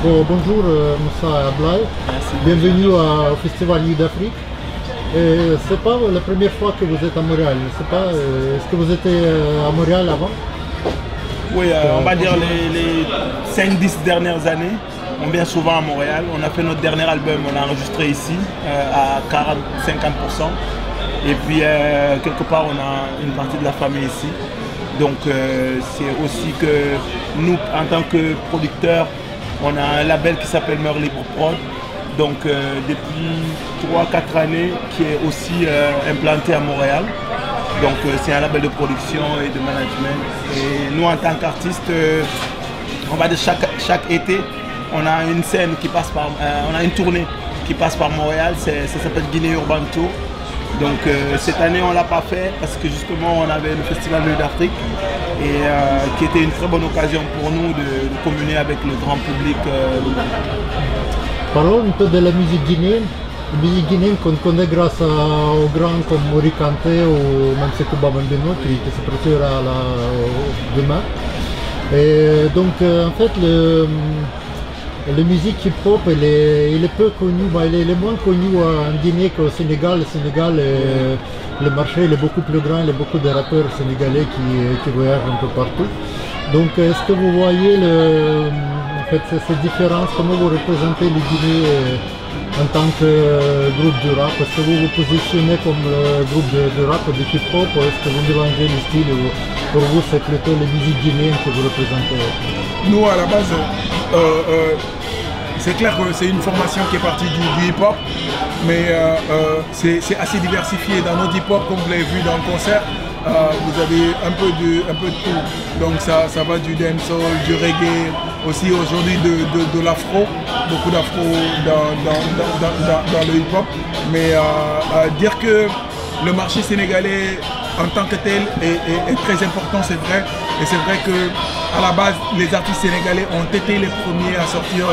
Bonjour Moussa Ablaï, bienvenue au Festival Nuit d'Afrique. C'est pas la première fois que vous êtes à Montréal, est-ce que vous étiez à Montréal avant? Oui, on va dire les 5-10 dernières années, on vient souvent à Montréal. On a fait notre dernier album, on l'a enregistré ici à 40-50%. Et puis quelque part on a une partie de la famille ici. Donc c'est aussi que nous, en tant que producteurs, on a un label qui s'appelle Meur Libre Prod. Donc depuis 3-4 années qui est aussi implanté à Montréal. Donc c'est un label de production et de management. Et nous en tant qu'artistes, on va de chaque été, on a une scène qui passe par, on a une tournée qui passe par Montréal, ça s'appelle Guinée Urban Tour. Donc cette année on ne l'a pas fait parce que justement on avait le Festival Nuit d'Afrique et qui était une très bonne occasion pour nous de communier avec le grand public. Parlons un peu de la musique guinéenne. La musique guinéenne qu'on connaît grâce aux grands comme Mori Kanté ou même Sékou Bambino qui se produira demain. Et donc en fait la musique hip-hop elle est peu connue, elle est moins connue en Guinée qu'au Sénégal. Le Sénégal, le marché il est beaucoup plus grand, il y a beaucoup de rappeurs sénégalais qui voyagent un peu partout. Donc est-ce que vous voyez ces différences, comment vous représentez les Guinéens en tant que groupe de rap? Est-ce que vous vous positionnez comme groupe de rap, de hip-hop, ou est-ce que vous mélangez les styles? Pour vous c'est plutôt les musiques guinéennes que vous représentez? Nous à la base, c'est clair que c'est une formation qui est partie du hip-hop, mais c'est assez diversifié. Dans notre hip-hop, comme vous l'avez vu dans le concert, vous avez un peu de tout. Donc ça va du dancehall, du reggae, aussi aujourd'hui de l'afro, beaucoup d'afro dans le hip-hop. Mais dire que le marché sénégalais en tant que tel est très important, c'est vrai. Et c'est vrai qu'à la base, les artistes sénégalais ont été les premiers à sortir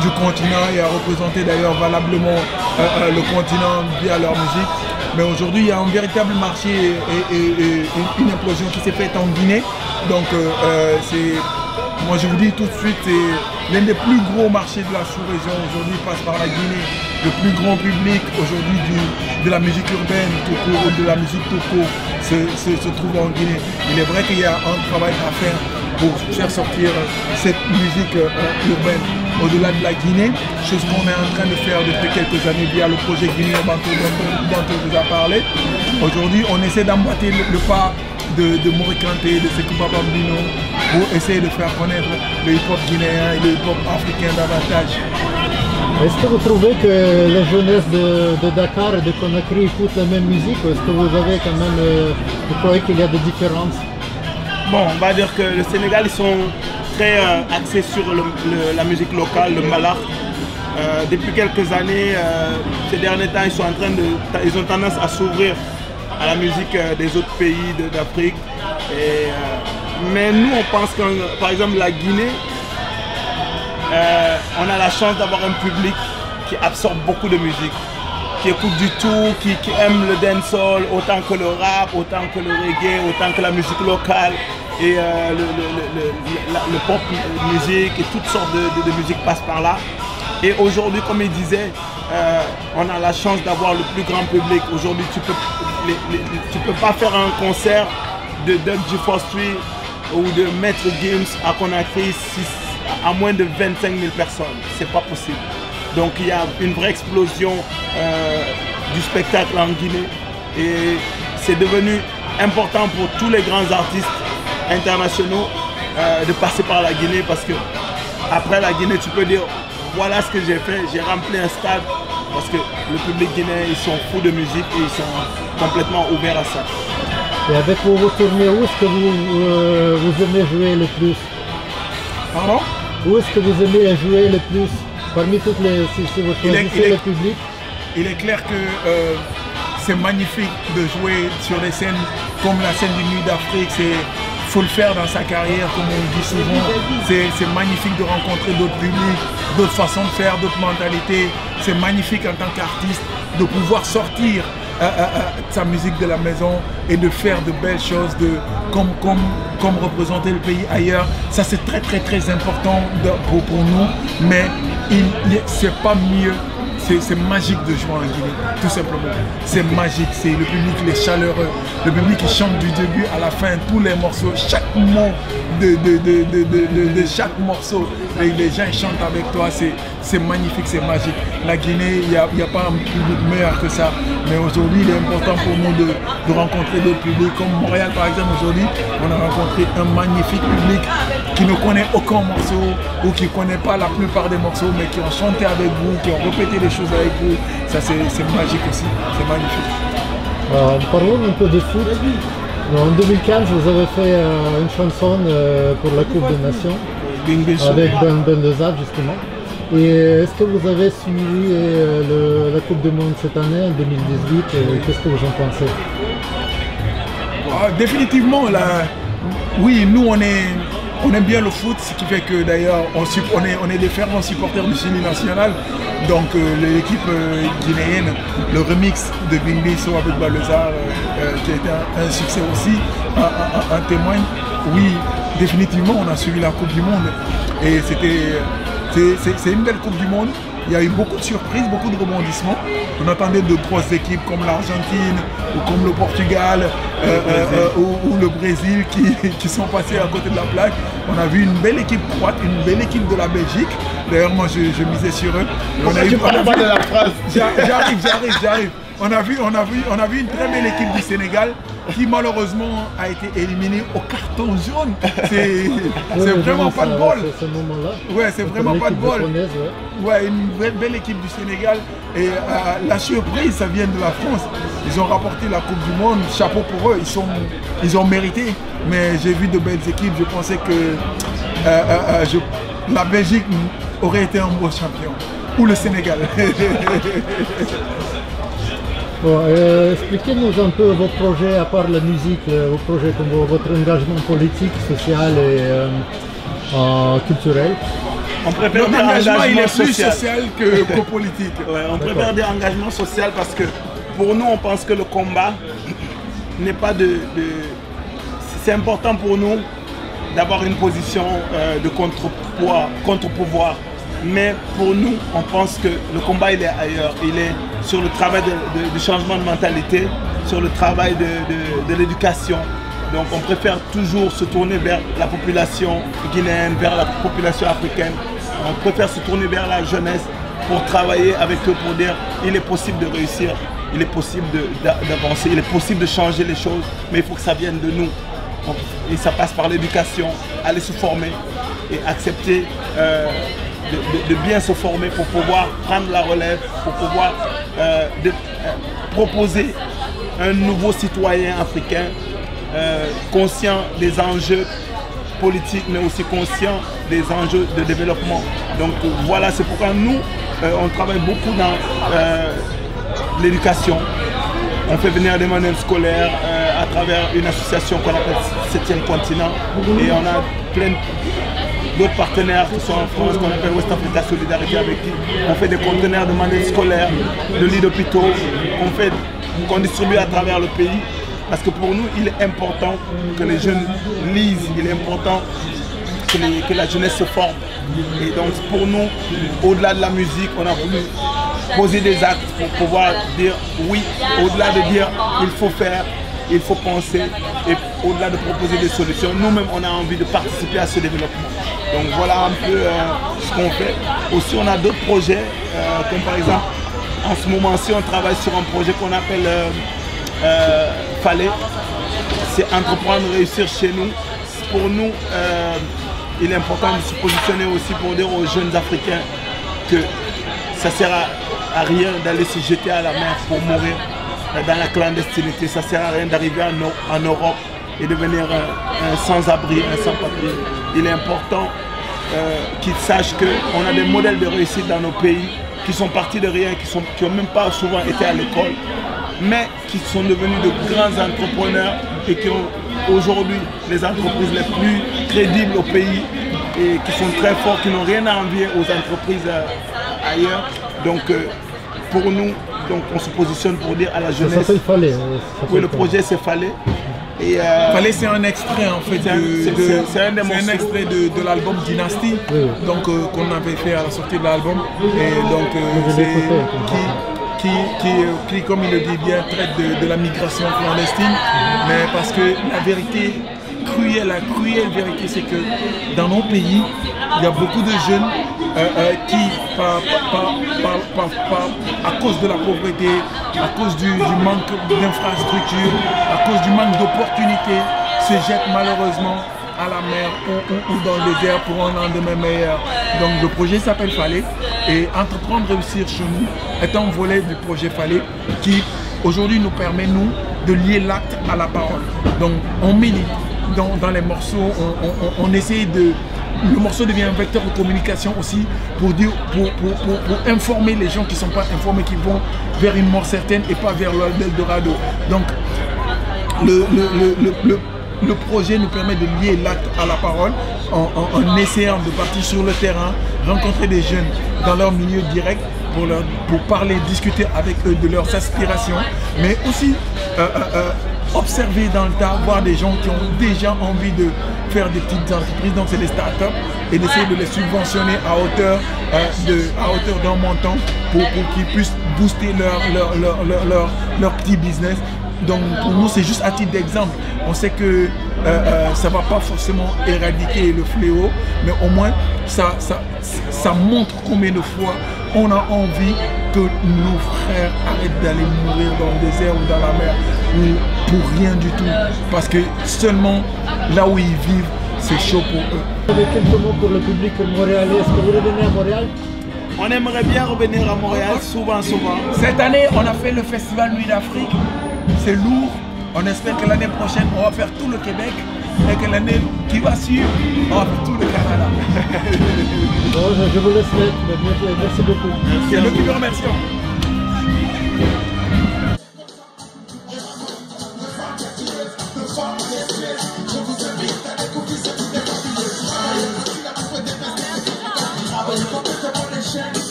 du continent et à représenter d'ailleurs valablement le continent via leur musique. Mais aujourd'hui, il y a un véritable marché et une implosion qui s'est faite en Guinée. Donc, moi je vous dis tout de suite, c'est l'un des plus gros marchés de la sous-région. Aujourd'hui, passe par la Guinée. Le plus grand public aujourd'hui de la musique urbaine tout court, de la musique tout court se trouve en Guinée. Il est vrai qu'il y a un travail à faire pour faire sortir cette musique urbaine au-delà de la Guinée, chose qu'on est en train de faire depuis quelques années via le projet Guinée Urban Tour dont on vous a parlé. Aujourd'hui, on essaie d'emboîter le pas de Mori Kanté, de Sékou Bambino pour essayer de faire connaître le hip-hop guinéen et le hip-hop africain davantage. Est-ce que vous trouvez que la jeunesse de Dakar et de Conakry écoute la même musique, ou est-ce que vous avez quand même, vous croyez qu'il y a des différences? Bon, on va dire que le Sénégal, ils sont très axés sur la musique locale, le malak. Depuis quelques années, ces derniers temps, ils ont tendance à s'ouvrir à la musique des autres pays d'Afrique. Mais nous, on pense que, par exemple, la Guinée, on a la chance d'avoir un public qui absorbe beaucoup de musique, qui écoute du tout, qui aime le dancehall autant que le rap, autant que le reggae, autant que la musique locale et le pop musique et toutes sortes de musique passent par là. Et aujourd'hui, comme il disait, on a la chance d'avoir le plus grand public. Aujourd'hui, tu peux pas faire un concert de Doug G-Forestry ou de Maître Gims à Conakry à moins de 25 000 personnes. C'est pas possible. Donc il y a une vraie explosion du spectacle en Guinée et c'est devenu important pour tous les grands artistes internationaux de passer par la Guinée, parce que après la Guinée tu peux dire voilà ce que j'ai fait, j'ai rempli un stade, parce que le public guinéen ils sont fous de musique et ils sont complètement ouverts à ça. Et avec vos tournées, où est-ce que vous aimez jouer le plus? Pardon? Où est-ce que vous aimez jouer le plus? Parmi toutes les, si vous choisissez le public? Il est clair que c'est magnifique de jouer sur des scènes comme la scène du Nuit d'Afrique. Il faut le faire dans sa carrière, comme on dit souvent. C'est magnifique de rencontrer d'autres publics, d'autres façons de faire, d'autres mentalités. C'est magnifique en tant qu'artiste de pouvoir sortir sa musique de la maison et de faire de belles choses, comme représenter le pays ailleurs. Ça c'est très important pour nous, mais c'est pas mieux. C'est magique de jouer en Guinée, tout simplement. C'est magique, c'est le public, les chaleureux, le public qui chante du début à la fin, tous les morceaux, chaque mot de chaque morceau, les gens chantent avec toi, c'est magnifique, c'est magique. La Guinée, il n'y a pas un public meilleur que ça, mais aujourd'hui il est important pour nous de rencontrer d'autres publics, comme Montréal par exemple. Aujourd'hui, on a rencontré un magnifique public qui ne connaît aucun morceau ou qui ne connaît pas la plupart des morceaux, mais qui ont chanté avec vous, qui ont répété des choses avec vous. Ça c'est magique aussi, c'est magnifique. Parlons un peu de foot. En 2015, vous avez fait une chanson pour la Coupe des Nations avec Ben Lezat justement. Et est-ce que vous avez suivi la Coupe du Monde cette année, en 2018, qu'est-ce que vous en pensez? Définitivement, oui, nous on aime bien le foot, ce qui fait que d'ailleurs on est des fervents supporters du Chili national. Donc l'équipe guinéenne, le remix de Bingbisso avec Ben Lezat qui a été un succès aussi, en témoigne. Oui, définitivement on a suivi la Coupe du Monde et c'est une belle Coupe du Monde. Il y a eu beaucoup de surprises, beaucoup de rebondissements. On attendait de grosses équipes comme l'Argentine ou comme le Portugal ou le Brésil qui sont passés à côté de la plaque. On a vu une belle équipe croate, une belle équipe de la Belgique. D'ailleurs, moi, je misais sur eux. J'arrive. On a vu une très belle équipe du Sénégal qui malheureusement a été éliminée au carton jaune. C'est vraiment pas de bol. Ouais, c'est vraiment pas de bol. Ouais, une belle équipe du Sénégal. Et la surprise, ça vient de la France. Ils ont rapporté la Coupe du Monde. Chapeau pour eux. Ils ont mérité. Mais j'ai vu de belles équipes. Je pensais que la Belgique aurait été un beau champion. Ou le Sénégal. Bon, expliquez-nous un peu vos projets, à part la musique, vos projets comme votre engagement politique, social et culturel. On préfère des engagements il est plus social que politique. Ouais, on préfère des engagements sociaux parce que pour nous, on pense que le combat n'est pas c'est important pour nous d'avoir une position de contre-pouvoir. Mais pour nous, on pense que le combat il est ailleurs. Il est sur le travail de changement de mentalité, sur le travail de l'éducation. Donc on préfère toujours se tourner vers la population guinéenne, vers la population africaine. On préfère se tourner vers la jeunesse pour travailler avec eux, pour dire il est possible de réussir, il est possible d'avancer, il est possible de changer les choses, mais il faut que ça vienne de nous. Et ça passe par l'éducation, aller se former et accepter de bien se former pour pouvoir prendre la relève, pour pouvoir proposer un nouveau citoyen africain conscient des enjeux politiques, mais aussi conscient des enjeux de développement. Donc voilà, c'est pourquoi nous, on travaille beaucoup dans l'éducation. On fait venir des manuels scolaires à travers une association qu'on appelle 7e continent. Et on a plein d'autres partenaires qui sont en France, qu'on appelle West Africa Solidarité, avec qui on fait des conteneurs de manuels scolaires, de lits d'hôpitaux, qu'on distribue à travers le pays. Parce que pour nous, il est important que les jeunes lisent, il est important que la jeunesse se forme. Et donc pour nous, au-delà de la musique, on a voulu poser des actes pour pouvoir dire oui, au-delà de dire il faut faire, il faut penser, et au-delà de proposer des solutions, nous-mêmes on a envie de participer à ce développement. Donc voilà un peu ce qu'on fait. Aussi on a d'autres projets, comme par exemple, en ce moment-ci on travaille sur un projet qu'on appelle Fallait. C'est entreprendre, réussir chez nous. Pour nous, il est important de se positionner aussi pour dire aux jeunes Africains que ça ne sert à rien d'aller se jeter à la mer pour mourir dans la clandestinité. Ça ne sert à rien d'arriver en Europe et devenir un sans-abri, un sans-papier. Il est important qu'ils sachent qu'on a des modèles de réussite dans nos pays qui sont partis de rien, qui n'ont même pas souvent été à l'école, mais qui sont devenus de grands entrepreneurs et qui ont aujourd'hui les entreprises les plus crédibles au pays et qui sont très forts, qui n'ont rien à envier aux entreprises ailleurs. Donc pour nous, Donc on se positionne pour dire à la Ça jeunesse. s'appelle Fallait. Oui, le projet c'est Fallait. Et Fallait, c'est un extrait en fait, c'est un extrait de l'album Dynasty, Oui. donc qu'on avait fait à la sortie de l'album, et donc qui, comme il le dit bien, traite de la migration clandestine, mais parce que la vérité cruelle, la cruelle vérité, c'est que dans nos pays, il y a beaucoup de jeunes qui, à cause de la pauvreté, à cause du manque d'infrastructures, à cause du manque d'opportunités, se jettent malheureusement à la mer ou dans le désert pour un lendemain meilleur. Donc le projet s'appelle Fallait, et Entreprendre Réussir chez nous est un volet du projet Fallait qui aujourd'hui nous permet, nous, de lier l'acte à la parole. Donc on milite dans les morceaux, on essaye de... Le morceau devient un vecteur de communication aussi pour informer les gens qui ne sont pas informés, qui vont vers une mort certaine et pas vers l'Eldorado. Donc le projet nous permet de lier l'acte à la parole en essayant de partir sur le terrain, rencontrer des jeunes dans leur milieu direct pour parler, discuter avec eux de leurs aspirations, mais aussi observer dans le tas, voir des gens qui ont déjà envie de faire des petites entreprises, donc c'est des startups, et d'essayer de les subventionner à hauteur d'un montant pour qu'ils puissent booster leur petit business. Donc pour nous c'est juste à titre d'exemple. On sait que ça ne va pas forcément éradiquer le fléau, mais au moins ça montre combien de fois on a envie que nos frères arrêtent d'aller mourir dans le désert ou dans la mer ou pour rien du tout, parce que seulement là où ils vivent c'est chaud pour eux. Vous avez quelques mots pour le public montréalais? Est-ce que vous revenez à Montréal? On aimerait bien revenir à Montréal souvent. Cette année on a fait le festival Nuit d'Afrique, c'est lourd. On espère que l'année prochaine on va faire tout le Québec et que l'année qui va suivre on va faire tout le Canada. Bon, je vous laisse mettre, merci beaucoup. C'est nous qui vous remercions.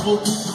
Bravo.